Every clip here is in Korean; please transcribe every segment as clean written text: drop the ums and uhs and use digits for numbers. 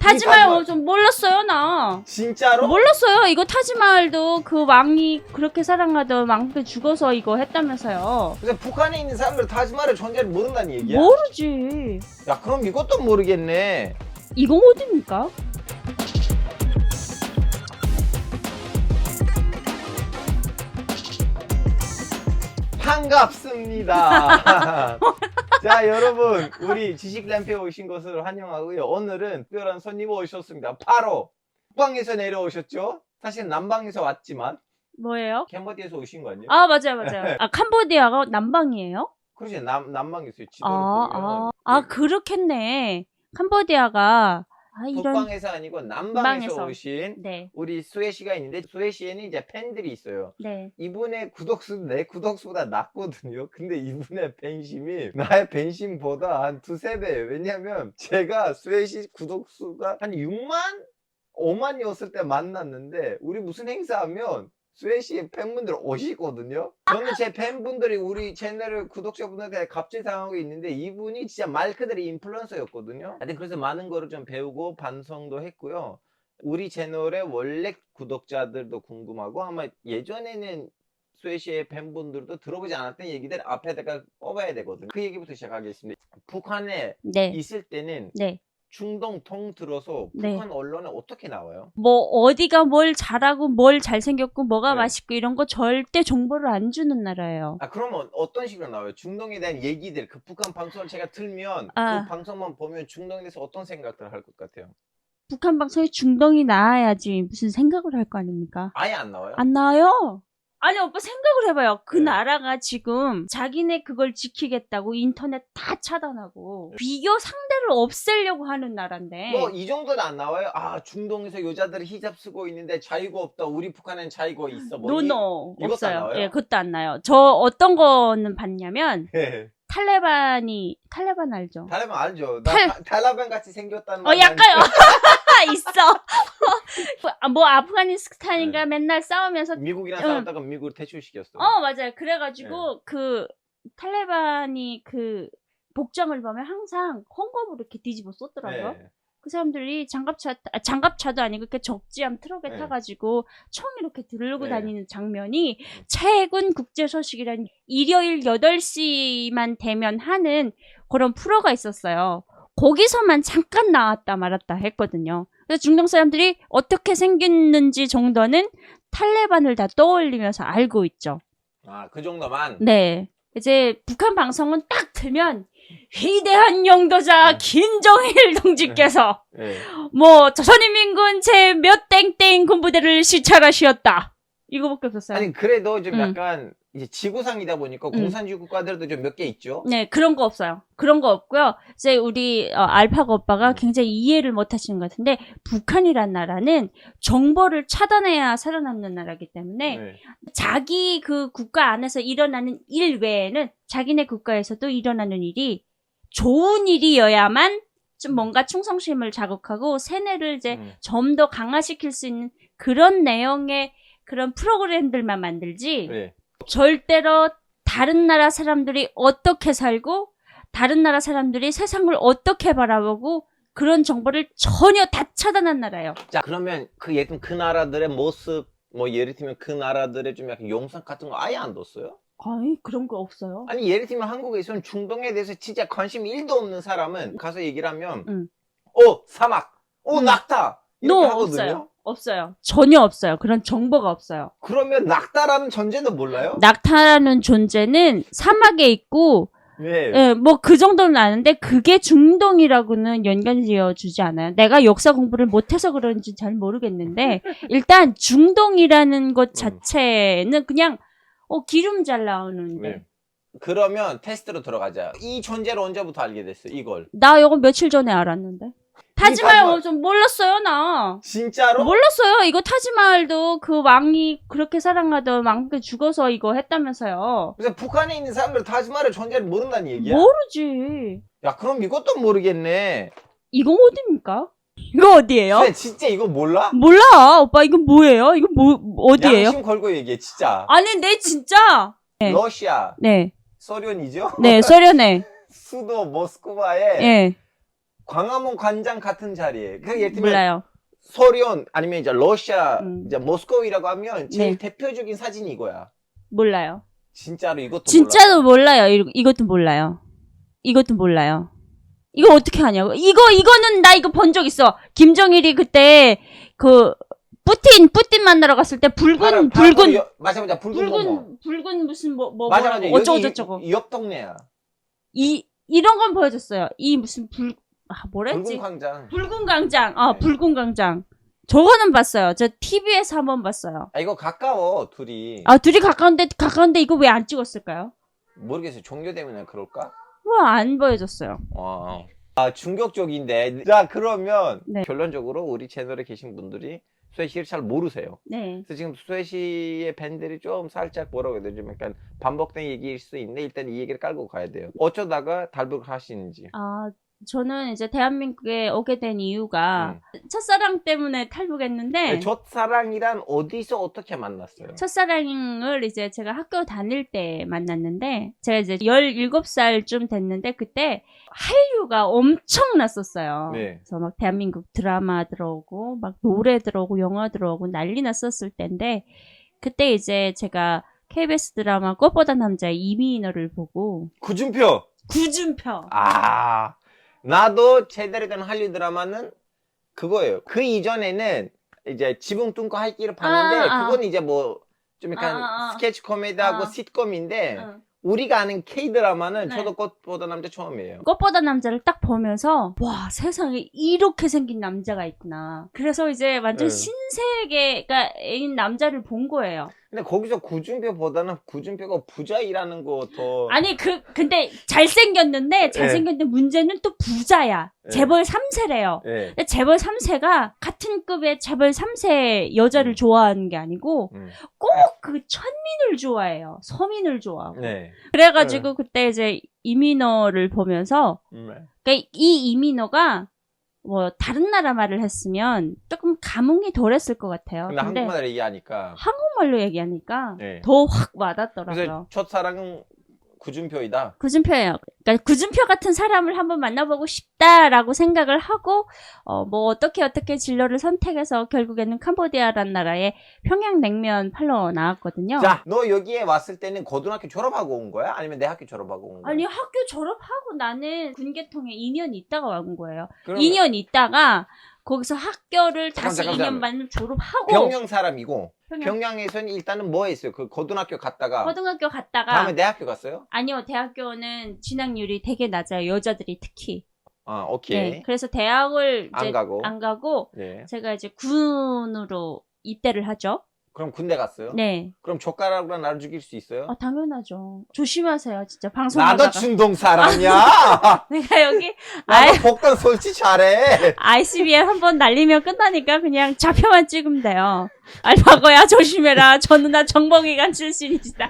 타지말 좀 몰랐어요 나. 진짜로? 몰랐어요. 이거 타지말도 그 왕이 그렇게 사랑하던 왕한테 죽어서 이거 했다면서요. 그래서 북한에 있는 사람들 타지말의 존재를 모른다는 얘기야? 모르지. 야 그럼 이것도 모르겠네. 이건 어딥니까? 반갑습니다. 자 여러분 우리 지식램프에 오신 것을 환영하고요. 오늘은 특별한 손님 오셨습니다. 바로 북방에서 내려오셨죠? 사실 남방에서 왔지만 뭐예요? 캄보디아에서 오신 거 아니에요? 아 맞아요 맞아요. 아 캄보디아가 남방이에요? 그렇지 남방에서 지도를 보면 그렇겠네. 캄보디아가 이런 북방에서 아니고 남방에서 남방에서. 오신 네. 우리 수혜 씨가 있는데 수혜 씨에는 이제 팬들이 있어요. 네. 이분의 구독수는 내 구독수보다 낮거든요. 근데 이분의 팬심이 나의 팬심보다 한 두세 배예요. 왜냐면 제가 수혜 씨 구독수가 한 6만? 5만이었을 때 만났는데 우리 무슨 행사하면 수혜 씨의 팬분들 오시거든요. 저는 제 팬분들이 우리 채널을 구독자분들한테 갑질 당하고 있는데 이분이 진짜 말 그대로 인플루언서였거든요. 하여튼 그래서 많은 거를 좀 배우고 반성도 했고요. 우리 채널의 원래 구독자들도 궁금하고 아마 예전에는 수혜 씨의 팬분들도 들어보지 않았던 얘기들 앞에다가 뽑아야 되거든요. 그 얘기부터 시작하겠습니다. 북한에 네. 있을 때는 네. 중동 통 들어서 네. 북한 언론에 어떻게 나와요? 뭐 어디가 뭘 잘하고 뭘 잘생겼고 뭐가 네. 맛있고 이런 거 절대 정보를 안 주는 나라예요. 그러면 어떤 식으로 나와요? 중동에 대한 얘기들, 그 북한 방송을 제가 틀면 그 방송만 보면 중동에 대해서 어떤 생각들을 할 것 같아요? 북한 방송에 중동이 나와야지 무슨 생각을 할 거 아닙니까? 아예 안 나와요? 안 나와요. 아니 오빠 생각을 해봐요. 그 네. 나라가 지금 자기네 그걸 지키겠다고 인터넷 다 차단하고 비교 상대를 없애려고 하는 나라인데 뭐 이 정도는 안 나와요? 중동에서 여자들이 히잡 쓰고 있는데 자유가 없다. 우리 북한엔 자유가 있어. 뭐 노노 이것도 없어요. 안 나와요? 예, 그것도 안 나요. 저 어떤 거는 봤냐면 네. 탈레반 알죠? 탈레반 알죠? 탈레반 같이 생겼다는 말 약간요. 있어. 뭐 아프가니스탄인가 네. 맨날 싸우면서 미국이랑 싸웠다가 미국을 퇴출시켰어. 맞아요. 그래가지고 그 탈레반이 그 복장을 보면 항상 헝겊으로 이렇게 뒤집어 썼더라고요. 네. 그 사람들이 장갑차도 아니고 이렇게 적지함 트럭에 네. 타가지고 총 이렇게 들고 네. 다니는 장면이 최근 국제소식이란 일요일 8시만 되면 하는 그런 프로가 있었어요. 거기서만 잠깐 나왔다 말았다 했거든요. 그래서 중동 사람들이 어떻게 생겼는지 정도는 탈레반을 다 떠올리면서 알고 있죠. 그 정도만? 네. 이제 북한 방송은 딱 틀면 위대한 영도자 김정일 동지께서 네. 뭐 조선인민군 제 몇 땡땡 군부대를 시찰하시었다. 이거밖에 없었어요. 아니 그래도 좀 약간 이제 지구상이다 보니까 공산주의 국가들도 좀 몇 개 있죠? 네, 그런 거 없어요. 그런 거 없고요. 이제 우리 알파고 오빠가 굉장히 이해를 못 하시는 것 같은데 북한이란 나라는 정보를 차단해야 살아남는 나라이기 때문에 네. 자기 그 국가 안에서 일어나는 일 외에는 자기네 국가에서도 일어나는 일이 좋은 일이어야만 좀 뭔가 충성심을 자극하고 세뇌를 이제 좀 더 강화시킬 수 있는 그런 내용의 그런 프로그램들만 만들지 네. 절대로 다른 나라 사람들이 어떻게 살고 다른 나라 사람들이 세상을 어떻게 바라보고 그런 정보를 전혀 다 차단한 나라예요. 자 그러면 예를 그 나라들의 모습 뭐 예를 들면 그 나라들의 좀 약간 영상 같은 거 아예 안 뒀어요? 아니 그런 거 없어요. 아니 예를 들면 한국에서는 중동에 대해서 진짜 관심 1도 없는 사람은 가서 얘기를 하면 사막, 낙타 이렇게 하거든요. 없어요. 전혀 없어요. 그런 정보가 없어요. 그러면 낙타라는 존재도 몰라요? 낙타라는 존재는 사막에 있고 네. 뭐 그 정도는 아는데 그게 중동이라고는 연관지어 주지 않아요. 내가 역사 공부를 못해서 그런지 잘 모르겠는데 일단 중동이라는 것 자체는 그냥 기름 잘 나오는데. 네. 그러면 테스트로 들어가자. 이 존재를 언제부터 알게 됐어? 이걸. 나 이거 며칠 전에 알았는데. 타지말 좀 몰랐어요 나. 진짜로? 몰랐어요. 이거 타지말도 그 왕이 그렇게 사랑하던 왕한테 죽어서 이거 했다면서요. 그래서 북한에 있는 사람들 타지말의 존재를 모른다는 얘기야? 모르지. 야 그럼 이것도 모르겠네. 이건 어디입니까? 이거 어디예요? 근데 진짜 이거 몰라? 몰라. 오빠 이거 뭐예요? 이거 어디예요? 양심 걸고 얘기해 진짜. 아니 네 진짜. 네. 러시아 네. 소련이죠? 네 소련에. 수도 모스크바에 네. 광화문 광장 같은 자리에. 그 예를 들면 몰라요. 소련 아니면 이제 러시아, 이제 음. 모스크바라고 하면 제일 네. 대표적인 사진이 이거야. 몰라요. 진짜로 이것도 진짜로 몰라요. 이것도 몰라요. 이것도 몰라요. 이거 어떻게 하냐고. 이거는 나 이거 본 적 있어. 김정일이 그때 그 뿌틴 만나러 갔을 때 붉은 맞아 붉은 뭐. 붉은 무슨 뭐 맞아 어쩌고 여기 저쩌고. 옆 동네야. 이런 건 보여줬어요. 이 무슨 뭐라 붉은 했지? 광장. 붉은 광장. 네. 붉은 광장. 저거는 봤어요. 저 TV에서 한번 봤어요. 아 이거 가까워 둘이. 둘이 가까운데 이거 왜 안 찍었을까요? 모르겠어요. 종교 때문에 그럴까? 뭐 안 보여줬어요. 충격적인데. 자 그러면 네. 결론적으로 우리 채널에 계신 분들이 스웨시를 잘 모르세요. 네. 그래서 지금 스웨시의 밴들이 좀 살짝 뭐라고 해야 되죠? 좀 약간 반복된 얘기일 수 있는데 일단 이 얘기를 깔고 가야 돼요. 어쩌다가 탈북을 하시는지. 저는 이제 대한민국에 오게 된 이유가 첫사랑 때문에 탈북했는데 첫사랑이란 어디서 어떻게 만났어요? 첫사랑을 이제 제가 학교 다닐 때 만났는데 제가 이제 17살쯤 됐는데 그때 한류가 엄청 났었어요. 네. 그래서 막 대한민국 드라마 들어오고 막 노래 들어오고 영화 들어오고 난리 났었을 때인데 그때 이제 제가 KBS 드라마 꽃보다 남자의 이민호를 보고 구준표. 나도 제대로 된 한류 드라마는 그거예요. 그 이전에는 이제 지붕 뚫고 할 길을 봤는데 그건 이제 뭐 좀 약간 스케치 코미디하고 시트콤인데 우리가 아는 K-드라마는 네. 저도 꽃보다 남자 처음이에요. 꽃보다 남자를 딱 보면서 와 세상에 이렇게 생긴 남자가 있구나. 그래서 이제 완전 네. 신세계인 남자를 본 거예요. 근데 거기서 구준표보다는 구준표가 부자이라는 거 더. 아니 근데 잘생겼는데 문제는 또 부자야. 네. 재벌 3세래요. 네. 근데 재벌 3세가 같은 급의 재벌 3세 여자를 좋아하는 게 아니고 꼭 그 천민을 좋아해요. 서민을 좋아하고. 네. 그래가지고 그때 이제 이민호를 보면서 그러니까 이 이민호가 뭐 다른 나라 말을 했으면 조금 감흥이 덜했을 것 같아요. 근데 한국말을 얘기하니까. 한국말로 얘기하니까 네. 더 확 와닿더라고요. 그래서 첫사랑은 구준표이다. 구준표예요. 그러니까 구준표 같은 사람을 한번 만나보고 싶다라고 생각을 하고 뭐 어떻게 진로를 선택해서 결국에는 캄보디아라는 나라에 평양냉면 팔러 나왔거든요. 자, 너 여기에 왔을 때는 고등학교 졸업하고 온 거야? 아니면 내 학교 졸업하고 온 거야? 아니 학교 졸업하고 나는 군계통에 2년 있다가 온 거예요. 그러면 2년 있다가 거기서 학교를 다시 잠깐만. 2년 반 졸업하고 평양 사람이고 평양에서는 일단은 뭐 했어요? 그 고등학교 갔다가 고등학교 갔다가 다음에 대학교 갔어요? 아니요 대학교는 진학률이 되게 낮아요. 여자들이 특히. 오케이. 네, 그래서 대학을 이제 안 가고. 네. 제가 이제 군으로 입대를 하죠. 그럼 군대 갔어요? 네. 그럼 젓가락으로 나를 죽일 수 있어요? 당연하죠. 조심하세요, 진짜 방송하다가. 나도 중동 사람이야. 내가 여기 나도 복권 설치 잘해. ICBM 한번 날리면 끝나니까 그냥 좌표만 찍으면 돼요. 알파고야 조심해라. 저 누나 정보기관 출신이시다.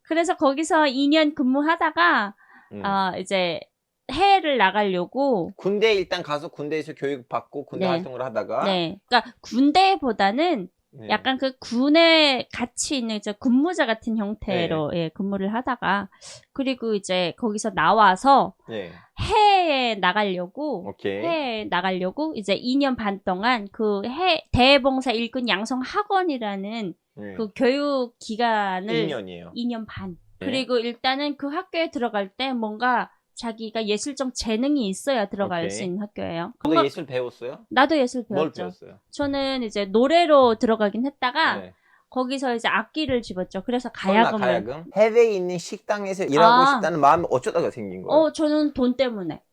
그래서 거기서 2년 근무하다가 이제 해외를 나가려고 군대 일단 가서 군대에서 교육 받고 군대 네. 활동을 하다가 네. 그러니까 군대보다는 네. 약간 그 군에 같이 있는 이제 근무자 같은 형태로 예, 근무를 하다가 그리고 이제 거기서 나와서 네. 해외에 나가려고 오케이. 해외에 나가려고 이제 2년 반 동안 그 대봉사 일꾼 양성 학원이라는 네. 그 교육 기간을 2년이에요. 2년 반. 네. 그리고 일단은 그 학교에 들어갈 때 뭔가 자기가 예술적 재능이 있어야 들어갈 오케이. 수 있는 학교예요. 너도 예술 배웠어요? 나도 예술 뭘 배웠죠. 배웠어요? 저는 이제 노래로 들어가긴 했다가 네. 거기서 이제 악기를 집었죠. 그래서 설마 가야금을. 해외에 있는 식당에서 일하고 싶다는 마음이 어쩌다가 생긴 거예요? 저는 돈 때문에.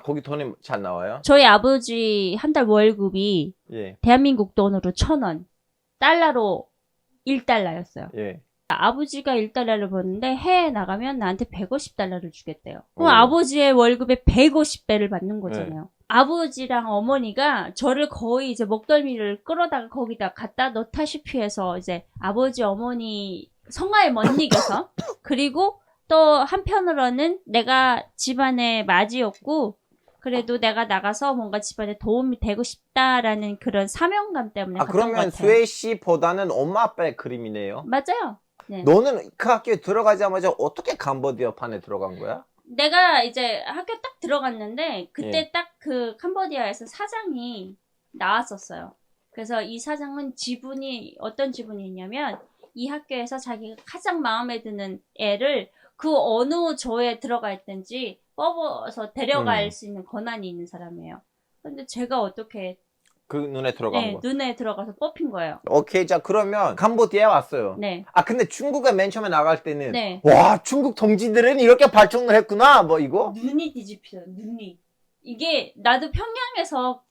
거기 돈이 잘 나와요? 저희 아버지 한 달 월급이 예. 대한민국 돈으로 1,000원. 달러로 1달러였어요. 예. 아버지가 1달러를 버는데 해외에 나가면 나한테 150달러를 주겠대요. 그럼 오. 아버지의 월급의 150배를 받는 거잖아요. 아버지랑 어머니가 저를 거의 이제 목덜미를 끌어다가 거기다 갖다 넣다시피 해서 이제 아버지 어머니 성화에 못 이겨서 그리고 또 한편으로는 내가 집안의 맞이였고 그래도 내가 나가서 뭔가 집안에 도움이 되고 싶다라는 그런 사명감 때문에 갔던 것 그러면 같아요. 수혜 씨보다는 엄마 아빠의 그림이네요. 맞아요. 네. 너는 그 학교에 들어가자마자 어떻게 캄보디아 판에 들어간 거야? 내가 이제 학교 딱 들어갔는데 그때 예. 딱 그 캄보디아에서 사장이 나왔었어요. 그래서 이 사장은 지분이 어떤 지분이 있냐면 이 학교에서 자기가 가장 마음에 드는 애를 그 어느 조에 들어가 있든지 뽑아서 데려갈 수 있는 권한이 있는 사람이에요. 근데 제가 어떻게 그 눈에 들어간 네, 거. 눈에 들어가서 뽑힌 거예요. 오케이, 자 그러면 캄보디아에 왔어요. 네. 아 근데 중국에 맨 처음에 나갈 때는 네. 와 중국 동지들은 이렇게 발전을 했구나 뭐 이거. 눈이 뒤집혀요. 눈이. 이게 나도 평양에서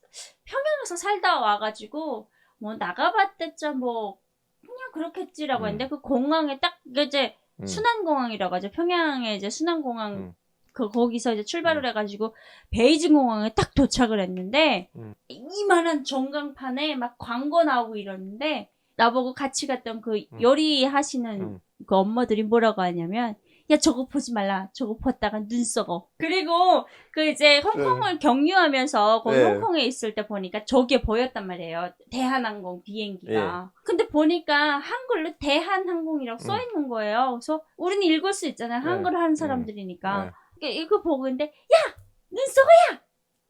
살다 와가지고 뭐 나가봤댔자 뭐 그냥 그렇겠지라고 했는데 그 공항에 딱 이제 순안공항이라고 하죠. 평양에 이제 순안공항 거기서 이제 출발을 해가지고 베이징 공항에 딱 도착을 했는데 이만한 전광판에 막 광고 나오고 이러는데 나보고 같이 갔던 그 요리하시는 그 엄마들이 뭐라고 하냐면 야 저거 보지 말라. 저거 봤다가 눈 썩어. 그리고 그 이제 홍콩을 경유하면서 거기 네. 홍콩에 있을 때 보니까 저게 보였단 말이에요. 대한항공 비행기가. 근데 보니까 한글로 대한항공이라고 써 있는 거예요. 그래서 우리는 읽을 수 있잖아요. 한글 하는 사람들이니까. 이거 보고 근데 야! 눈 썩어야!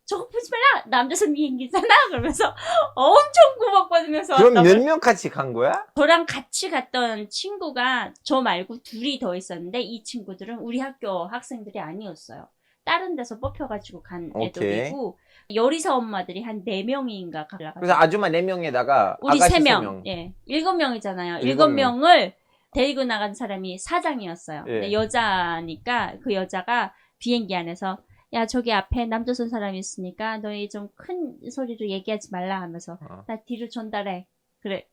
저거 보지 말라! 남자선 비행기잖아? 그러면서 엄청 구박받으면서 그럼 왔단 몇 말이에요. 명 같이 간 거야? 저랑 같이 갔던 친구가 저 말고 둘이 더 있었는데 이 친구들은 우리 학교 학생들이 아니었어요. 다른 데서 뽑혀가지고 간 애들이고 요리사 엄마들이 한 4명인가 가려가지고 그래서 아줌마 4명에다가 우리 아가씨 3명 3명. 예, 7명이잖아요. 일곱 7명을 데리고 나간 사람이 사장이었어요. 예. 근데 여자니까 그 여자가 비행기 안에서 야 저기 앞에 남조선 사람이 있으니까 너희 좀 큰 소리로 얘기하지 말라 하면서 나 뒤로 전달해.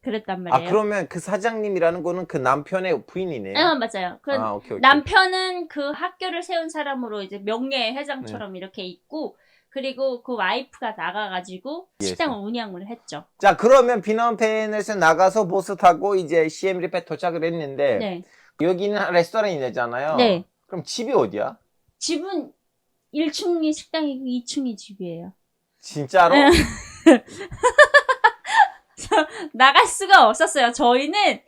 그랬단 말이에요. 아 그러면 그 사장님이라는 거는 그 남편의 부인이네. 맞아요. 그 오케이. 남편은 그 학교를 세운 사람으로 이제 명예 회장처럼 이렇게 있고 그리고 그 와이프가 나가가지고 식당을 운영을 했죠. 자 그러면 피놈펜에서 나가서 버스 타고 이제 시엠리페 도착을 했는데 네. 여기는 레스토랑이 되잖아요. 네. 그럼 집이 어디야? 집은 1층이 식당이고 2층이 집이에요. 진짜로? 나갈 수가 없었어요. 저희는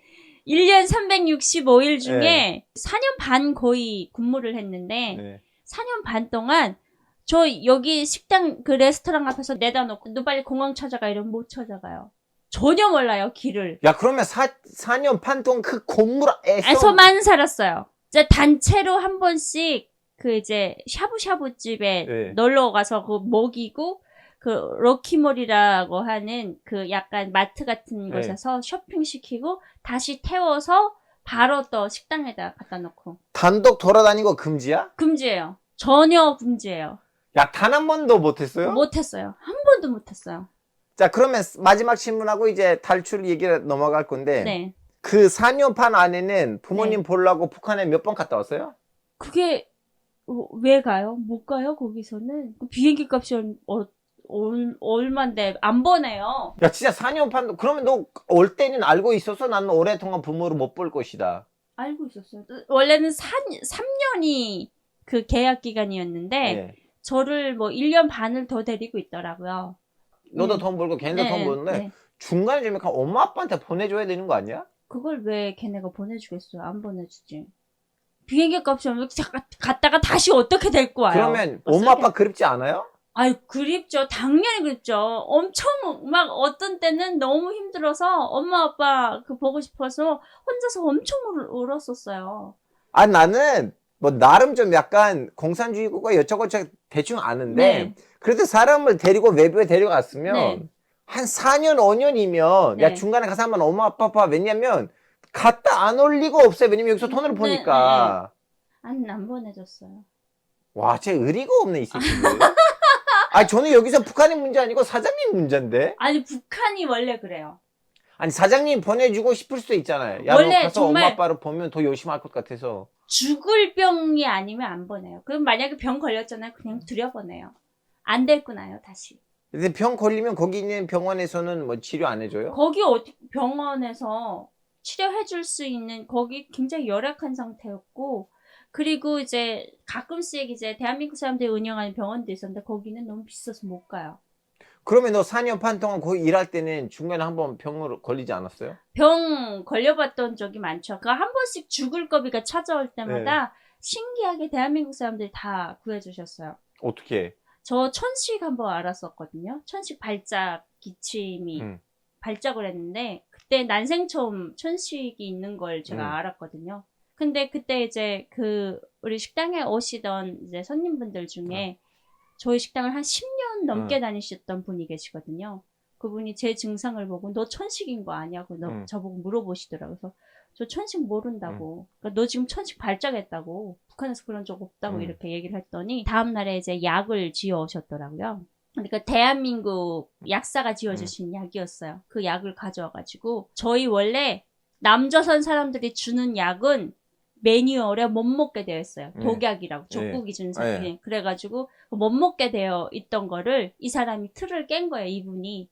1년 365일 중에 4년 반 거의 근무를 했는데 4년 반 동안 저 여기 식당 그 레스토랑 앞에서 내다 놓고 너 빨리 공항 찾아가 이러면 못 찾아가요. 전혀 몰라요 길을. 야 그러면 4년 반 동안 그 건물에서 에서만 살았어요. 이제 단체로 한 번씩 그 이제 샤브샤브 집에 놀러 가서 그 먹이고 그 럭키몰이라고 하는 그 약간 마트 같은 곳에서 쇼핑시키고 다시 태워서 바로 또 식당에다 갖다 놓고. 단독 돌아다니고 금지야? 금지예요. 전혀 금지예요. 야 단 한 번도 못했어요? 못했어요. 한 번도 못했어요. 자 그러면 마지막 질문하고 이제 탈출 얘기를 넘어갈 건데 네. 그 4년 반 안에는 부모님 보려고 북한에 몇 번 갔다 왔어요? 그게 왜 가요? 못 가요 거기서는. 그 비행기 값이 얼만데 안 보내요. 야 진짜 4년 반 그러면 너 올 때는 알고 있었어? 나는 오랫동안 부모를 못 볼 것이다. 알고 있었어요. 원래는 3년이 그 계약 기간이었는데 저를 뭐 1년 반을 더 데리고 있더라고요. 너도 돈 벌고 걔네도 돈 버는데 중간에 좀 약간 엄마 아빠한테 보내줘야 되는 거 아니야? 그걸 왜 걔네가 보내주겠어요? 안 보내주지. 비행기 값이 갔다가 다시 어떻게 데리고 와요? 그러면 엄마 아빠 그립지 않아요? 아유 그립죠. 당연히 그립죠. 엄청 막 어떤 때는 너무 힘들어서 엄마 아빠 그 보고 싶어서 혼자서 엄청 울었었어요. 아 나는 뭐 나름 좀 약간 공산주의국가 여쭤고저쩌 대충 아는데 그래도 사람을 데리고 외부에 데려갔으면 한 4년 5년이면 야 중간에 가서 한번 엄마 아빠 봐. 왜냐면 갔다 안 올 리가 없어요. 왜냐면 여기서 돈을 버니까. 안 보내줬어요. 와, 쟤 의리가 없네 이 새끼들. 아니 저는 여기서 북한이 문제 아니고 사장님 문제인데. 아니 북한이 원래 그래요. 아니 사장님 보내주고 싶을 수도 있잖아요. 야 원래 너 가서 엄마 아빠를 보면 더 열심히 할 것 같아서. 죽을 병이 아니면 안 보내요. 그럼 만약에 병 걸렸잖아요. 그냥 들여보내요. 안 데리고 나요 다시. 근데 병 걸리면 거기 있는 병원에서는 뭐 치료 안 해줘요? 거기 병원에서 치료해줄 수 있는 거기 굉장히 열악한 상태였고 그리고 이제 가끔씩 이제 대한민국 사람들이 운영하는 병원도 있었는데 거기는 너무 비싸서 못 가요. 그러면 너 4년 반 동안 거기 일할 때는 중간에 한번 병으로 걸리지 않았어요? 병 걸려봤던 적이 많죠. 그 한 번씩 죽을 거비가 찾아올 때마다 신기하게 대한민국 사람들이 다 구해주셨어요. 어떻게? 저 천식 한번 알았었거든요. 천식 발작 기침이 발작을 했는데 그때 난생 처음 천식이 있는 걸 제가 알았거든요. 근데 그때 이제 그 우리 식당에 오시던 이제 손님분들 중에 저희 식당을 한 10년 넘게 다니셨던 분이 계시거든요. 그분이 제 증상을 보고 너 천식인 거 아냐고 저보고 물어보시더라고요. 그래서 저 천식 모른다고. 그러니까 너 지금 천식 발작했다고. 북한에서 그런 적 없다고 이렇게 얘기를 했더니 다음날에 이제 약을 지어 오셨더라고요. 그러니까 대한민국 약사가 지어주신 약이었어요. 그 약을 가져와가지고 저희 원래 남조선 사람들이 주는 약은 매뉴얼에 못 먹게 되어 있어요. 독약이라고 족국이 준 사람이. 그래가지고 못 먹게 되어 있던 거를 이 사람이 틀을 깬 거예요. 이분이.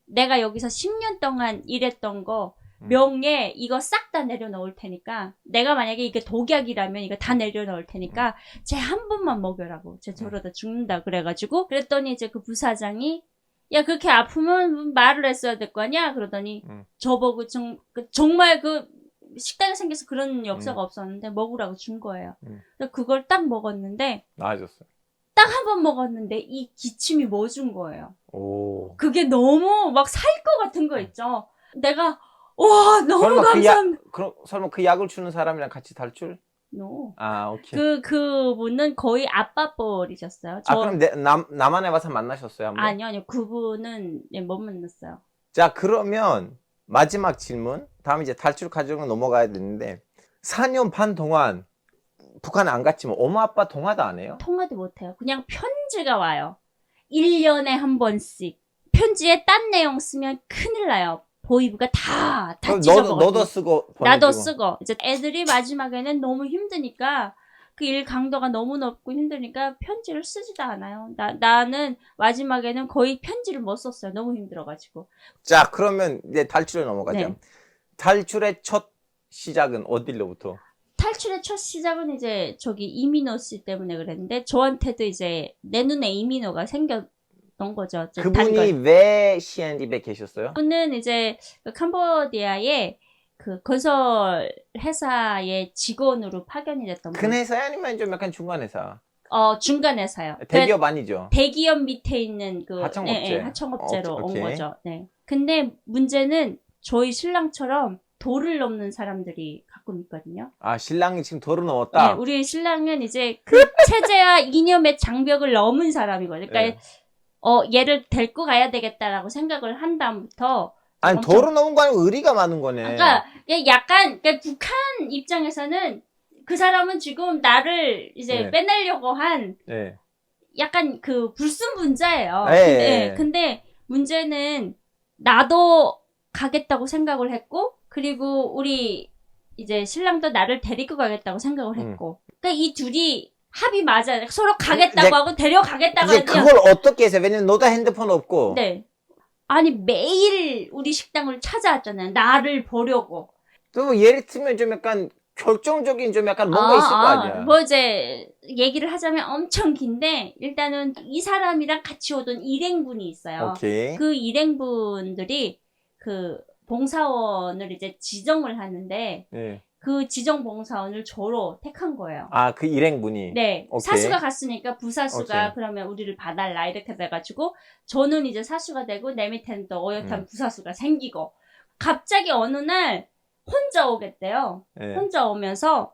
내가 여기서 10년 동안 일했던 거 명예 이거 싹 다 내려놓을 테니까 내가 만약에 이게 독약이라면 이거 다 내려놓을 테니까 쟤 한 번만 먹여라고. 쟤 저러다 죽는다 그래가지고 그랬더니 이제 그 부사장이 야 그렇게 아프면 말을 했어야 될 거 아니야 그러더니 저보고 정말 그 식당에 생겨서 그런 역사가 없었는데 먹으라고 준 거예요. 그걸 딱 먹었는데 나아졌어요. 딱 한 번 먹었는데 이 기침이 멎은 거예요. 오. 그게 너무 막 살 것 같은 거 있죠. 내가 와 너무 감사합니다. 그럼 설마 그 약을 주는 사람이랑 같이 탈출? No. 아, 오케이. 그분은 거의 아빠뻘이셨어요. 그럼 남한에 와서 만나셨어요, 한번? 아니요. 그분은 못 만났어요. 자, 그러면 마지막 질문. 다음 이제 탈출 과정으로 넘어가야 되는데 4년 반 동안 북한에 안 갔지만 엄마 아빠 통화도 안 해요? 통화도 못 해요. 그냥 편지가 와요. 1년에 한 번씩. 편지에 딴 내용 쓰면 큰일 나요. 보이부가 다 찢어버거든요. 너도 쓰고 보내주고. 나도 쓰고. 이제 애들이 마지막에는 너무 힘드니까 그 일 강도가 너무 높고 힘드니까 편지를 쓰지도 않아요. 나는 마지막에는 거의 편지를 못 썼어요. 너무 힘들어가지고. 자, 그러면 이제 탈출에 넘어가죠. 네. 탈출의 첫 시작은 어디로부터? 탈출의 첫 시작은 이제 저기 이민호 씨 때문에 그랬는데 저한테도 이제 내 눈에 이민호가 생겼던 거죠. 그분이 왜 시엔립에 계셨어요? 그분은 이제 그 캄보디아에 그 건설 회사의 직원으로 파견이 됐던 큰 회사야 아니면 좀 약간 중간 회사? 중간 회사요. 대기업 아니죠? 대기업 밑에 있는 그 하청업체. 하청업체로 온 오케이. 거죠. 네. 근데 문제는 저희 신랑처럼 도를 넘는 사람들이 가끔 있거든요. 아, 신랑이 지금 도를 넘었다? 네, 우리 신랑은 이제 그 체제와 이념의 장벽을 넘은 사람이거든요. 그러니까 얘를 데리고 가야 되겠다라고 생각을 한 다음부터 아니, 도를 넘은 거 아니고 의리가 많은 거네. 그러니까 약간 그러니까 북한 입장에서는 그 사람은 지금 나를 이제 빼내려고 한 약간 그 불순분자예요. 근데 문제는 나도 가겠다고 생각을 했고 그리고 우리 이제 신랑도 나를 데리고 가겠다고 생각을 했고 그러니까 이 둘이 합이 맞아요. 서로 가겠다고 하고 데려가겠다고 이제 그걸 어떻게 해서 왜냐면 너도 핸드폰 없고 네. 아니 매일 우리 식당을 찾아왔잖아요. 나를 보려고. 또 예를 들면 좀 약간 결정적인 좀 약간 뭔가 있을 거 아니야. 뭐 이제 얘기를 하자면 엄청 긴데 일단은 이 사람이랑 같이 오던 일행분이 있어요. 오케이. 그 일행분들이 그 봉사원을 이제 지정을 하는데 그 지정 봉사원을 저로 택한 거예요. 아, 그 일행분이? 네. 오케이. 사수가 갔으니까 부사수가 오케이. 그러면 우리를 봐달라 이렇게 돼가지고 저는 이제 사수가 되고 내 밑에는 또 어엿한 부사수가 생기고 갑자기 어느 날 혼자 오겠대요. 혼자 오면서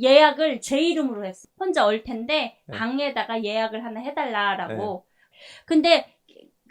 예약을 제 이름으로 했어. 혼자 올 텐데 방에다가 예약을 하나 해달라라고. 근데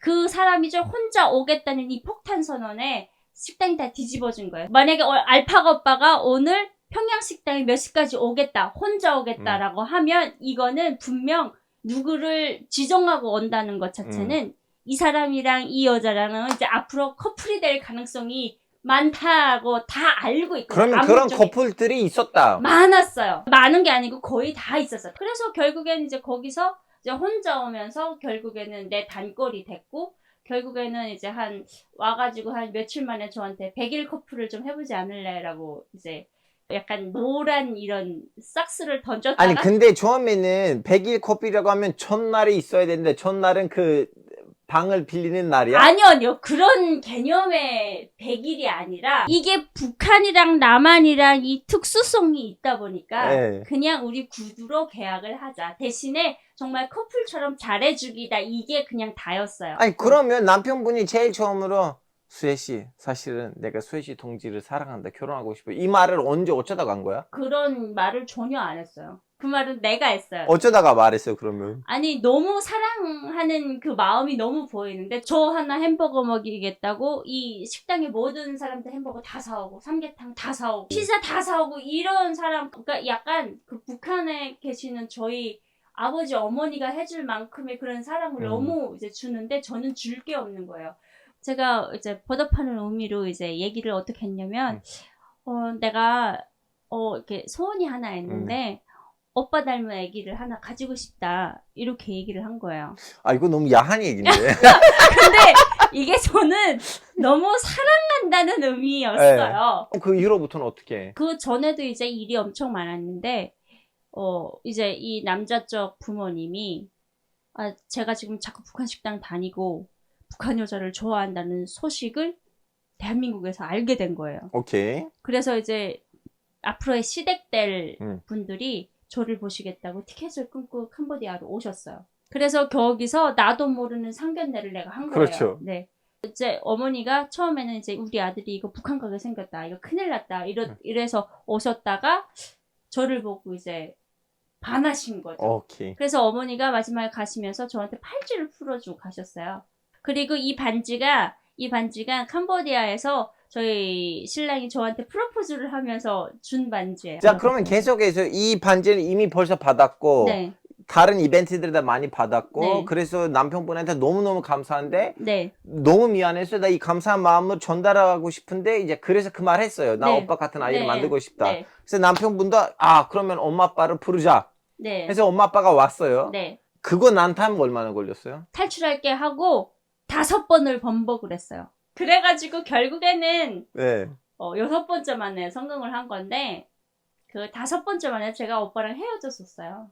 그 사람이 좀 혼자 오겠다는 이 폭탄 선언에 식당이 다 뒤집어진 거예요. 만약에 알파가 오빠가 오늘 평양식당에 몇 시까지 오겠다, 혼자 오겠다라고 하면 이거는 분명 누구를 지정하고 온다는 것 자체는 이 사람이랑 이 여자랑은 이제 앞으로 커플이 될 가능성이 많다고 다 알고 있거든요. 그러면 그런 커플들이 있었다. 많았어요. 많은 게 아니고 거의 다 있었어요. 그래서 결국에는 이제 거기서 이제 혼자 오면서 결국에는 내 단골이 됐고 결국에는 이제 와가지고 한 며칠 만에 저한테 100일 커플을 좀 해보지 않을래라고 이제 약간 노란 이런 싹스를 던졌다가 아니 근데 처음에는 100일 커플이라고 하면 첫날이 있어야 되는데 첫날은 그 방을 빌리는 날이야? 아니요. 그런 개념의 100일이 아니라 이게 북한이랑 남한이랑 이 특수성이 있다 보니까 네. 그냥 우리 구두로 계약을 하자. 대신에 정말 커플처럼 잘해주기다. 이게 그냥 다였어요. 아니 그러면 남편분이 제일 처음으로 수혜 씨 사실은 내가 수혜 씨 동지를 사랑한다 결혼하고 싶어 이 말을 언제 어쩌다가 한 거야? 그런 말을 전혀 안 했어요. 그 말은 내가 했어요. 어쩌다가 말했어요 그러면? 아니 너무 사랑하는 그 마음이 너무 보이는데 저 하나 햄버거 먹이겠다고 이 식당의 모든 사람들 햄버거 다 사오고 삼계탕 다 사오고 피자 다 사오고 이런 사람 그러니까 약간 그 북한에 계시는 저희 아버지 어머니가 해줄 만큼의 그런 사랑을 너무 이제 주는데 저는 줄 게 없는 거예요. 제가 이제 버덕하는 의미로 이제 얘기를 어떻게 했냐면 내가 이렇게 소원이 하나 있는데 오빠 닮은 아기를 하나 가지고 싶다. 이렇게 얘기를 한 거예요. 아 이거 너무 야한 얘기인데. 근데 이게 저는 너무 사랑한다는 의미였어요. 그 이후로부터는 어떻게 해? 그 전에도 이제 일이 엄청 많았는데, 이제 이 남자 쪽 부모님이, 제가 지금 자꾸 북한 식당 다니고, 북한 여자를 좋아한다는 소식을 대한민국에서 알게 된 거예요. 오케이. 그래서 이제 앞으로의 시댁될 음. 분들이 저를 보시겠다고 티켓을 끊고 캄보디아로 오셨어요. 그래서 거기서 나도 모르는 상견례를 내가 한 거예요. 그렇죠. 네. 이제 어머니가 처음에는 이제 우리 아들이 이거 북한 가게 생겼다. 이거 큰일 났다. 이래서 오셨다가 저를 보고 이제 반하신 거죠. 오케이. 그래서 어머니가 마지막에 가시면서 저한테 팔찌를 풀어주고 가셨어요. 그리고 이 반지가 캄보디아에서 저희 신랑이 저한테 프로포즈를 하면서 준 반지예요. 자 그러면 계속해서 이 반지를 이미 벌써 받았고 네. 다른 이벤트들도 많이 받았고 네. 그래서 남편분한테 너무너무 감사한데 네. 너무 미안해서 나 이 감사한 마음을 전달하고 싶은데 이제 그래서 그 말 했어요. 나 네. 오빠 같은 아이를 네. 만들고 싶다. 네. 그래서 남편분도 그러면 엄마 아빠를 부르자. 네. 그래서 엄마 아빠가 왔어요. 네. 그거 난타면 얼마나 걸렸어요? 탈출할게 하고 5번을 번복을 했어요. 그래가지고 결국에는 네. 6번째 만에 성공을 한 건데 그 5번째 만에 제가 오빠랑 헤어졌었어요.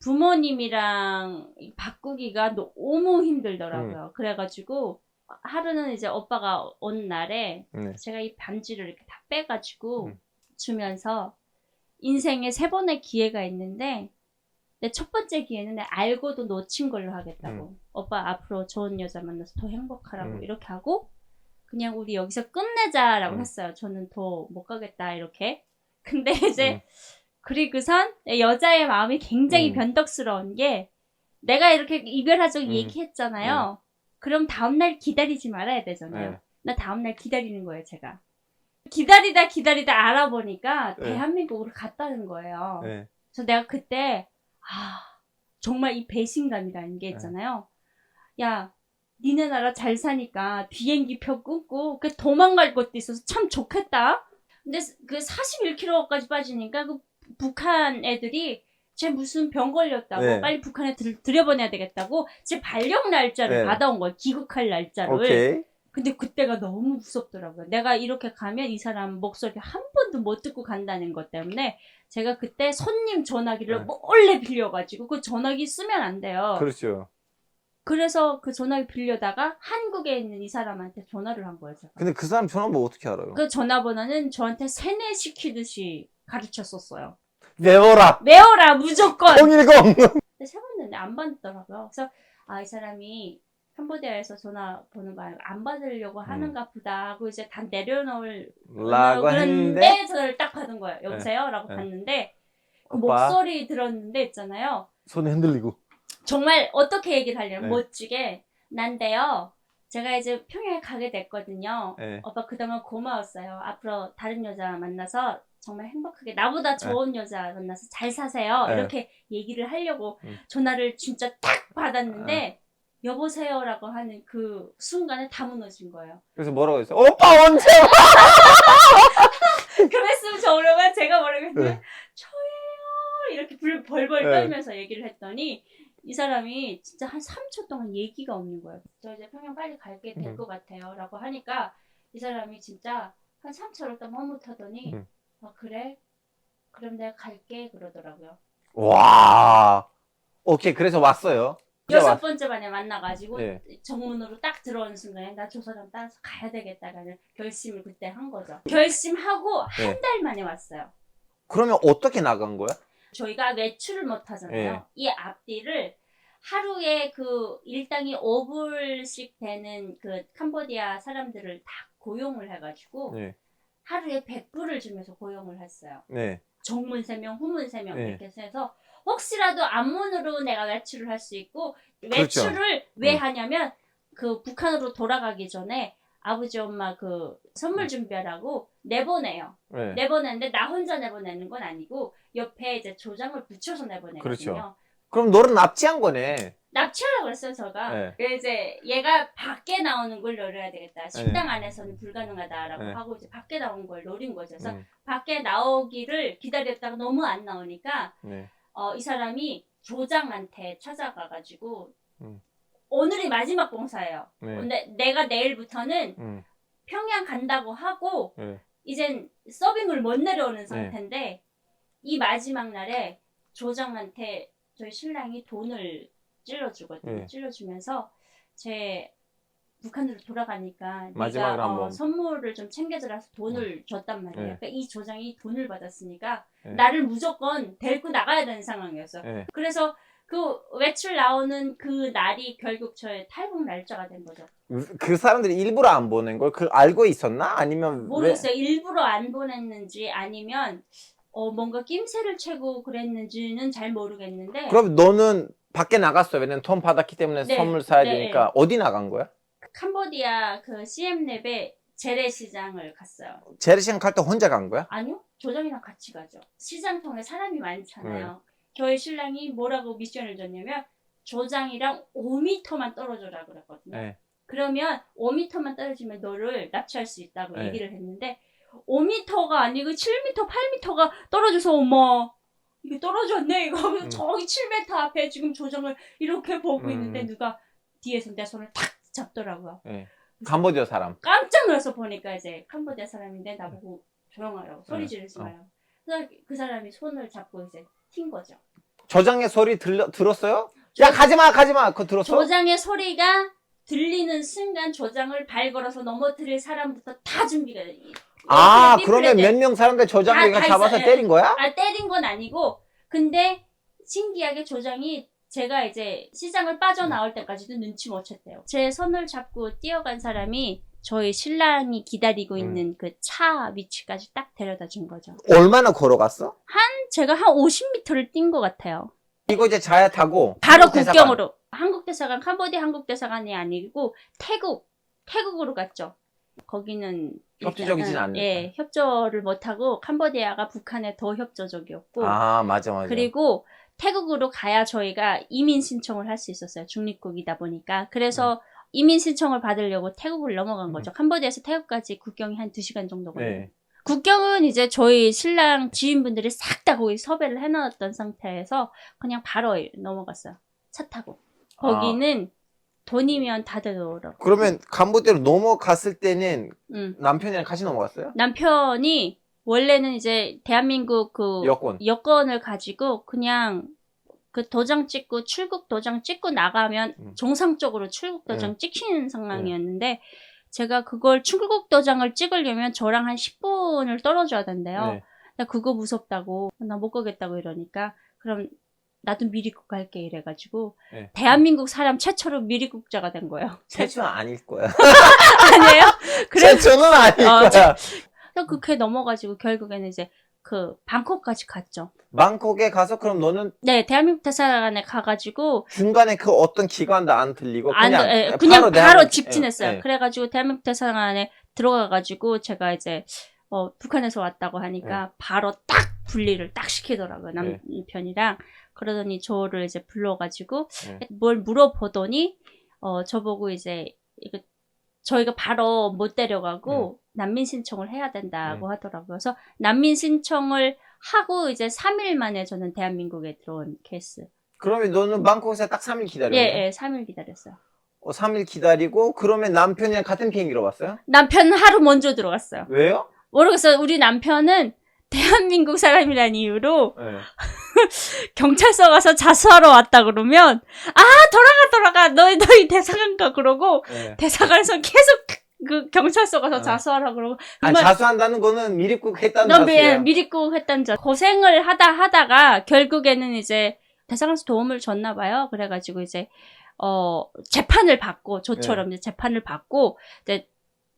부모님이랑 바꾸기가 너무 힘들더라고요. 그래가지고 하루는 이제 오빠가 온 날에 네. 제가 이 반지를 이렇게 다 빼가지고 주면서 인생에 3번의 기회가 있는데 내 첫 번째 기회는 내가 알고도 놓친 걸로 하겠다고. 오빠 앞으로 좋은 여자 만나서 더 행복하라고 이렇게 하고 그냥 우리 여기서 끝내자라고 했어요. 저는 더 못 가겠다 이렇게. 근데 이제 그리고선 여자의 마음이 굉장히 변덕스러운 게 내가 이렇게 이별하자고 얘기했잖아요. 그럼 다음날 기다리지 말아야 되잖아요. 네. 나 다음날 기다리는 거예요, 제가. 기다리다 알아보니까 대한민국으로 갔다는 거예요. 네. 그래서 내가 그때 정말 이 배신감이라는 게 있잖아요. 야, 니네 나라 잘 사니까 비행기표 끊고 그 도망갈 것도 있어서 참 좋겠다. 근데 그 41kg까지 빠지니까 그 북한 애들이 쟤 무슨 병 걸렸다고 네. 빨리 북한에 들여보내야 되겠다고 제 발령 날짜를 받아온 거예요. 귀국할 날짜를. 오케이. 근데 그때가 너무 무섭더라고요. 내가 이렇게 가면 이 사람 목소리 한 번도 못 듣고 간다는 것 때문에 제가 그때 손님 전화기를 몰래 빌려가지고 그 전화기 쓰면 안 돼요. 그렇죠. 그래서 그 전화기 빌려다가 한국에 있는 이 사람한테 전화를 한 거예요. 제가. 근데 그 사람 전화번호 어떻게 알아요? 그 전화번호는 저한테 세뇌시키듯이 가르쳤었어요. 외워라! 외워라 무조건! 010! 근데 세번는데 안 받더라고요. 그래서 이 사람이 캄보디아에서 전화번호가 안 받으려고 하는가 보다 하고 이제 다 내려놓으려고 했는데 전화를 딱 받은 거예요. 여보세요? 라고 받는데 그 목소리 들었는데 있잖아요. 손에 흔들리고 정말 어떻게 얘기를 하려면 멋지게 난데요. 제가 이제 평양에 가게 됐거든요. 오빠 그동안 고마웠어요. 앞으로 다른 여자 만나서 정말 행복하게 나보다 좋은 여자 만나서 잘 사세요. 이렇게 얘기를 하려고 전화를 진짜 딱 받았는데 여보세요라고 하는 그 순간에 다 무너진 거예요. 그래서 뭐라고 했어요? 오빠 언제 와? 그랬으면 저러면 제가 뭐라고 했냐면 저예요 이렇게 벌벌 떨면서 얘기를 했더니 이 사람이 진짜 한 3초 동안 얘기가 없는 거예요. 저 이제 평양 빨리 갈게 될 것 같아요 라고 하니까 이 사람이 진짜 한 3초를 딱 머뭇하더니 그래? 그럼 내가 갈게 그러더라고요. 와 오케이 그래서 왔어요. 여섯 번째 반에 만나가지고 예. 정문으로 딱 들어오는 순간에 나 저 사람 따라서 가야 되겠다라는 결심을 그때 한 거죠. 결심하고 한 예. 달 만에 왔어요. 그러면 어떻게 나간 거야? 저희가 외출을 못 하잖아요. 예. 이 앞뒤를 하루에 그 일당이 5불씩 되는 그 캄보디아 사람들을 다 고용을 해가지고 네. 하루에 100불을 주면서 고용을 했어요. 네. 정문 3명, 후문 3명 네. 이렇게 해서 혹시라도 앞문으로 내가 외출을 할 수 있고 그렇죠. 외출을 왜 하냐면 그 북한으로 돌아가기 전에 아버지 엄마 그 선물 준비하라고 내보내요. 네. 내보내는데 나 혼자 내보내는 건 아니고 옆에 이제 조장을 붙여서 내보내거든요. 그렇죠. 그럼 너를 납치한 거네. 납치하라고 그랬어요, 제가. 네. 그래서 이제 얘가 밖에 나오는 걸 노려야 되겠다. 식당 안에서는 불가능하다라고 네. 하고 이제 밖에 나온 걸 노린 거죠. 그래서 음. 밖에 나오기를 기다렸다가 너무 안 나오니까 네. 이 사람이 조장한테 찾아가가지고 음. 오늘이 마지막 봉사예요. 네. 근데 내가 내일부터는 평양 간다고 하고 네. 이젠 서빙을 못 내려오는 상태인데 이 마지막 날에 조장한테 저희 신랑이 돈을 찔러주거든요. 네. 찔러주면서 제 북한으로 돌아가니까 마지막으로 네가 한번. 선물을 좀 챙겨들어서 돈을 줬단 말이에요. 네. 그러니까 이 조장이 돈을 받았으니까 네. 나를 무조건 데리고 나가야 되는 상황이었어. 네. 그래서 그 외출 나오는 그 날이 결국 저의 탈북 날짜가 된 거죠. 그 사람들이 일부러 안 보낸 걸 그 알고 있었나? 아니면 모르겠어요. 일부러 안 보냈는지 아니면 뭔가 낌새를 채고 그랬는지는 잘 모르겠는데. 그럼 너는 밖에 나갔어. 왜냐면 돈 받았기 때문에 네. 선물 사야 네. 되니까. 어디 나간 거야? 캄보디아 그 CM랩에 재래시장을 갔어요. 재래시장 갈 때 혼자 간 거야? 아니요, 조정이랑 같이 가죠. 시장통에 사람이 많잖아요. 네. 저희 신랑이 뭐라고 미션을 줬냐면 조장이랑 5m만 떨어져라 그랬거든요. 네. 그러면 5m만 떨어지면 너를 납치할 수 있다고 네. 얘기를 했는데 5m가 아니고 7m, 8m가 떨어져서 어머 이게 떨어졌네 이거 저기 7m 앞에 지금 조정을 이렇게 보고 있는데 누가 뒤에서 내 손을 탁 잡더라고요. 네. 캄보디아 사람. 깜짝 놀라서 보니까 이제 캄보디아 사람인데 나보고 조용하라고 소리 지르지 마요. 그래서 그 사람이 손을 잡고 이제 튄 거죠. 조장의 소리 들었어요? 야 가지마 가지마 그거 들었어? 조장의 소리가 들리는 순간 조장을 발 걸어서 넘어뜨릴 사람부터 다 준비가 돼. 그러면 몇 명 사람들 조장이가 다 잡아서 있어요. 때린 거야? 때린 건 아니고 근데 신기하게 조장이 제가 이제 시장을 빠져나올 때까지도 눈치 못 챘대요. 제 손을 잡고 뛰어간 사람이 저희 신랑이 기다리고 있는 그 차 위치까지 딱 데려다 준 거죠. 얼마나 걸어갔어? 제가 한 50m를 뛴 것 같아요. 이거 이제 자야 타고 바로 한국 대사관. 국경으로. 한국 대사관, 캄보디아 한국 대사관이 아니고 태국으로 갔죠. 거기는 협조적이진 않으니까. 예, 협조를 못하고 캄보디아가 북한에 더 협조적이었고 맞아. 그리고 태국으로 가야 저희가 이민 신청을 할 수 있었어요. 중립국이다 보니까. 그래서 이민 신청을 받으려고 태국을 넘어간 거죠. 캄보디아에서 태국까지 국경이 한 2시간 정도 걸려요. 네. 국경은 이제 저희 신랑 지인분들이 싹 다 거기 섭외를 해놨던 상태에서 그냥 바로 넘어갔어요. 차 타고. 거기는 돈이면 다 되더라고요. 그러면 캄보디아로 넘어갔을 때는 남편이랑 같이 넘어갔어요? 남편이 원래는 이제 대한민국 그 여권을 가지고 그냥 그 도장 찍고 출국 도장 찍고 나가면 정상적으로 출국 도장 찍히는 상황이었는데 제가 그걸 출국 도장을 찍으려면 저랑 한 10분을 떨어져야 된대요. 네. 나 그거 무섭다고 나 못 가겠다고 이러니까 그럼 나도 미리국 갈게 이래가지고 네. 대한민국 사람 최초로 미리국자가 된 거예요. 최초는 아닐 거야. 아니에요? 최초는 아닐 거야. 그래서 그렇게 넘어가지고 결국에는 이제 그 방콕까지 갔죠. 방콕에 가서 그럼 너는 네, 대한민국 대사관에 가가지고 중간에 그 어떤 기관도 안 들리고 그냥 바로 직진했어요. 네. 그래가지고 대한민국 대사관에 들어가가지고 제가 이제 북한에서 왔다고 하니까 바로 딱 분리를 딱 시키더라고요. 남편이랑. 그러더니 저를 이제 불러가지고 뭘 물어보더니 저보고 이제 이거 저희가 바로 못 데려가고 난민 신청을 해야 된다고 하더라고요. 그래서 난민 신청을 하고 이제 3일 만에 저는 대한민국에 들어온 케이스. 그러면 너는 방콕에서 딱 3일 기다렸네? 예, 3일 기다렸어요. 3일 기다리고 그러면 남편이랑 같은 비행기로 왔어요? 남편은 하루 먼저 들어갔어요. 왜요? 모르겠어요. 우리 남편은 대한민국 사람이라는 이유로 경찰서 가서 자수하러 왔다 그러면 돌아가 너희 대사관 가 그러고 네. 대사관에서 계속 그 경찰서 가서 자수하라 그러고 아니, 자수한다는 거는 미립국 했다는 너 자수야. 미리국 했다는 자 고생을 하다가 결국에는 이제 대사관에서 도움을 줬나 봐요. 그래가지고 이제 재판을 받고 저처럼 이제 재판을 받고 이제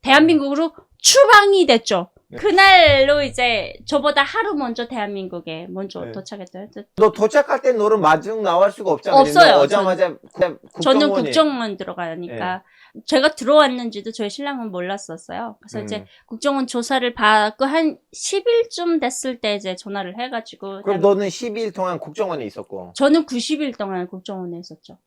대한민국으로 추방이 됐죠. 네. 그날로 이제 저보다 하루 먼저 대한민국에 먼저 네. 도착했어요. 너 도착할 때 너는 마중 나올 수가 없잖아. 없어요. 너 오자마자 그냥 저는 국정원이. 국정원 들어가니까 제가 들어왔는지도 저희 신랑은 몰랐었어요. 그래서 이제 국정원 조사를 받고 한 10일쯤 됐을 때 이제 전화를 해가지고 그럼 너는 12일 동안 국정원에 있었고. 저는 90일 동안 국정원에 있었죠.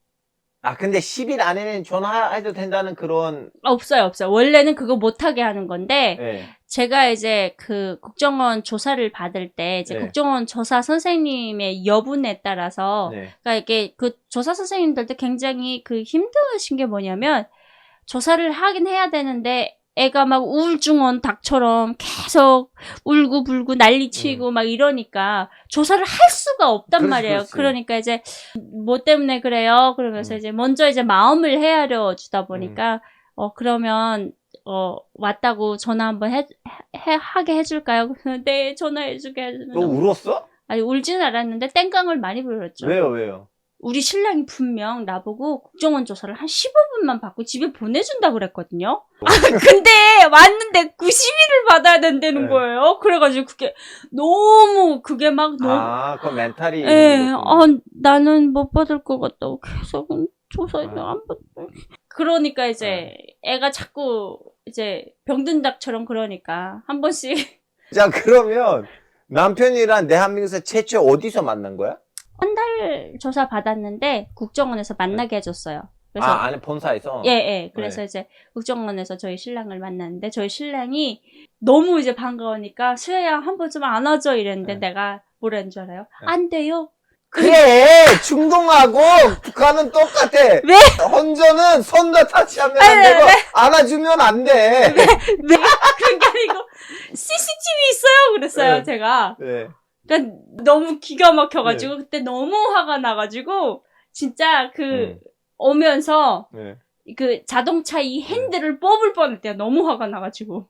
아, 근데 10일 안에는 전화해도 된다는 그런. 없어요. 원래는 그거 못하게 하는 건데 네. 제가 이제 그 국정원 조사를 받을 때 이제 네. 국정원 조사 선생님의 여분에 따라서 네. 그러니까 이게 그 조사 선생님들도 굉장히 그 힘드신 게 뭐냐면 조사를 하긴 해야 되는데 애가 막 우울증 닭처럼 계속 울고불고 난리치고 막 이러니까 조사를 할 수가 없단 그렇지, 말이에요. 그렇지. 그러니까 이제 뭐 때문에 그래요? 그러면서 이제 먼저 이제 마음을 헤아려 주다 보니까 그러면 왔다고 전화 한번 하게 해줄까요? 네, 전화해주게 너 울었어? 아니 울지는 않았는데 땡깡을 많이 부렸죠. 왜요? 우리 신랑이 분명 나보고 국정원 조사를 한 15분만 받고 집에 보내준다고 그랬거든요. 근데 왔는데 90일을 받아야 된다는 네. 거예요. 그래가지고 그게 막 너무 그 멘탈이. 예, 나는 못 받을 것 같다고 계속 조사를 안 받고. 그러니까 이제 애가 자꾸 이제 병든 닭처럼 그러니까 한 번씩 자, 그러면 남편이랑 대한민국에서 최초 어디서 만난 거야? 한 달 조사 받았는데 국정원에서 만나게 해줬어요. 그래서 안에 본사에서? 예. 그래서 이제 국정원에서 저희 신랑을 만났는데 저희 신랑이 너무 이제 반가우니까 수혜야 한 번 좀 안아줘 이랬는데 내가 뭐라는 줄 알아요? 안 돼요. 그래! 중동하고 북한은 똑같아. 왜? 헌전은 손도 터치하면 안 되고 안아주면 안 돼. 왜? 그런 게 아니고 CCTV 있어요 그랬어요 네. 제가. 네. 그러니까 너무 기가 막혀가지고 그때 너무 화가 나가지고 진짜 오면서 네. 그 자동차 이 핸들을 뽑을 뻔했대요. 너무 화가 나가지고.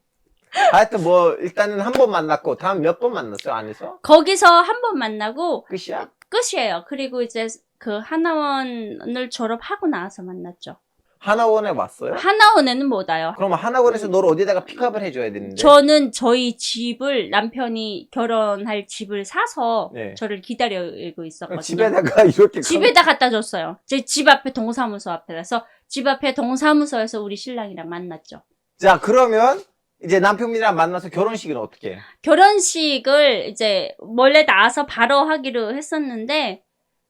하여튼 뭐 일단은 한 번 만났고 다음 몇 번 만났어요? 안에서? 거기서 한 번 만나고 끝이야? 끝이에요. 그리고 이제 그 하나원을 졸업하고 나와서 만났죠. 하나원에 왔어요? 하나원에는 못 와요. 그럼 하나원에서 너를 어디다가 픽업을 해줘야 되는데? 저는 저희 집을 남편이 결혼할 집을 사서 네. 저를 기다리고 있었거든요. 집에다가 이렇게 집에다 갖다 줬어요. 제 집 앞에 동사무소 앞에서 집 앞에 동사무소에서 우리 신랑이랑 만났죠. 자, 그러면 이제 남편이랑 만나서 결혼식은 어떻게 해? 결혼식을 이제 원래 나와서 바로 하기로 했었는데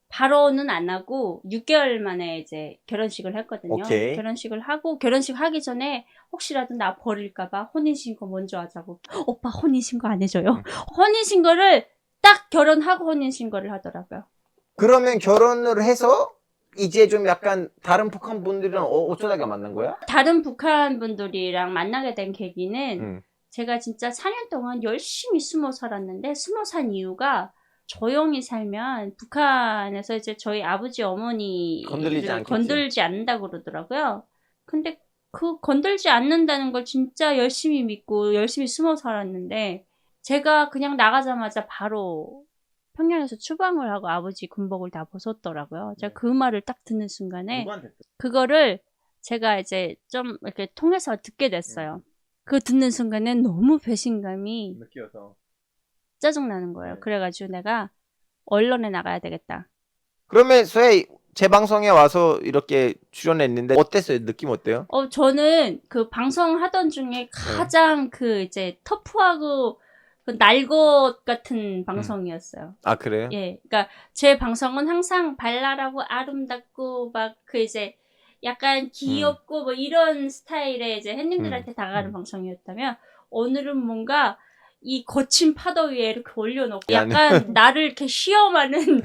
바로는 안 하고 6개월 만에 이제 결혼식을 했거든요. 오케이. 결혼식을 하고 결혼식 하기 전에 혹시라도 나 버릴까봐 혼인신고 먼저 하자고. 오빠 혼인신고 안 해줘요? 혼인신고를 딱 결혼하고 혼인신고를 하더라고요. 그러면 결혼을 해서 이제 좀 약간 다른 북한 분들이랑 어쩌다가 만난 거야? 다른 북한 분들이랑 만나게 된 계기는 제가 진짜 4년 동안 열심히 숨어 살았는데 숨어 산 이유가 조용히 살면 북한에서 이제 저희 아버지 어머니를 건들지 않는다고 그러더라고요. 근데 그 건들지 않는다는 걸 진짜 열심히 믿고 열심히 숨어 살았는데 제가 그냥 나가자마자 바로 평양에서 추방을 하고 아버지 군복을 다 벗었더라고요. 제가 그 말을 딱 듣는 순간에 그거를 제가 이제 좀 이렇게 통해서 듣게 됐어요. 그거 듣는 순간엔 너무 배신감이 느껴서 짜증나는 거예요. 그래가지고 내가 언론에 나가야 되겠다. 그러면 소혜 제 방송에 와서 이렇게 출연했는데 어땠어요? 느낌 어때요? 저는 그 방송하던 중에 가장 그 이제 터프하고 그 날 것 같은 방송이었어요. 아, 그래요? 예. 그러니까 제 방송은 항상 발랄하고 아름답고 막 그 이제 약간 귀엽고 뭐 이런 스타일의 이제 햇님들한테 다가가는 방송이었다면 오늘은 뭔가 이 거친 파도 위에 이렇게 올려놓고 약간 나를 이렇게 시험하는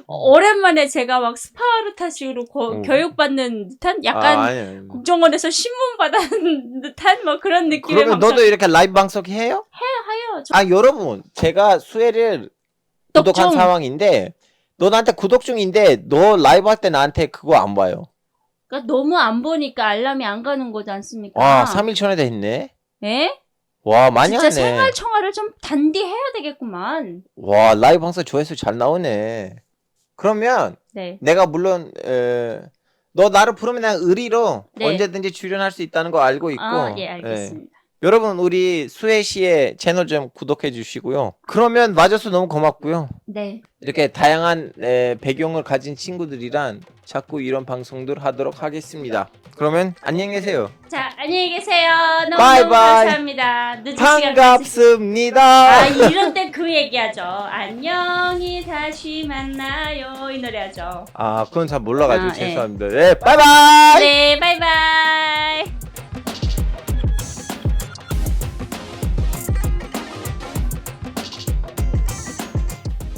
오랜만에 제가 막 스파르타식으로 교육받는 듯한 약간 국정원에서 신문 받은 듯한 뭐 그런 느낌의 그러면 방송. 너도 이렇게 라이브 방송 해요? 해요. 여러분 제가 수혜를 구독한 상황인데 너 나한테 구독 중인데 너 라이브 할 때 나한테 그거 안 봐요. 그러니까 너무 안 보니까 알람이 안 가는 거지 않습니까? 와, 3일 전에 됐네. 예? 와, 많이 진짜 하네. 생활 청화를 좀 단디해야 되겠구만. 와, 라이브 항상 조회수 잘 나오네. 그러면 네. 내가 물론 너 나를 부르면 난 의리로 네. 언제든지 출연할 수 있다는 거 알고 있고. 예, 알겠습니다. 여러분 우리 수혜 씨의 채널 좀 구독해 주시고요. 그러면 와줘서 너무 고맙고요. 네. 이렇게 다양한 배경을 가진 친구들이랑 자꾸 이런 방송들 하도록 하겠습니다. 그러면 안녕히 계세요. 자, 안녕히 계세요. 너무너무 바이바이. 감사합니다. 늦은 시간까지. 반갑습니다. 아, 이런 때 그 얘기하죠. 안녕히 다시 만나요. 이 노래 하죠. 아, 그건 잘 몰라가지고 아, 예. 죄송합니다. 네, 바이바이. 네, 바이바이.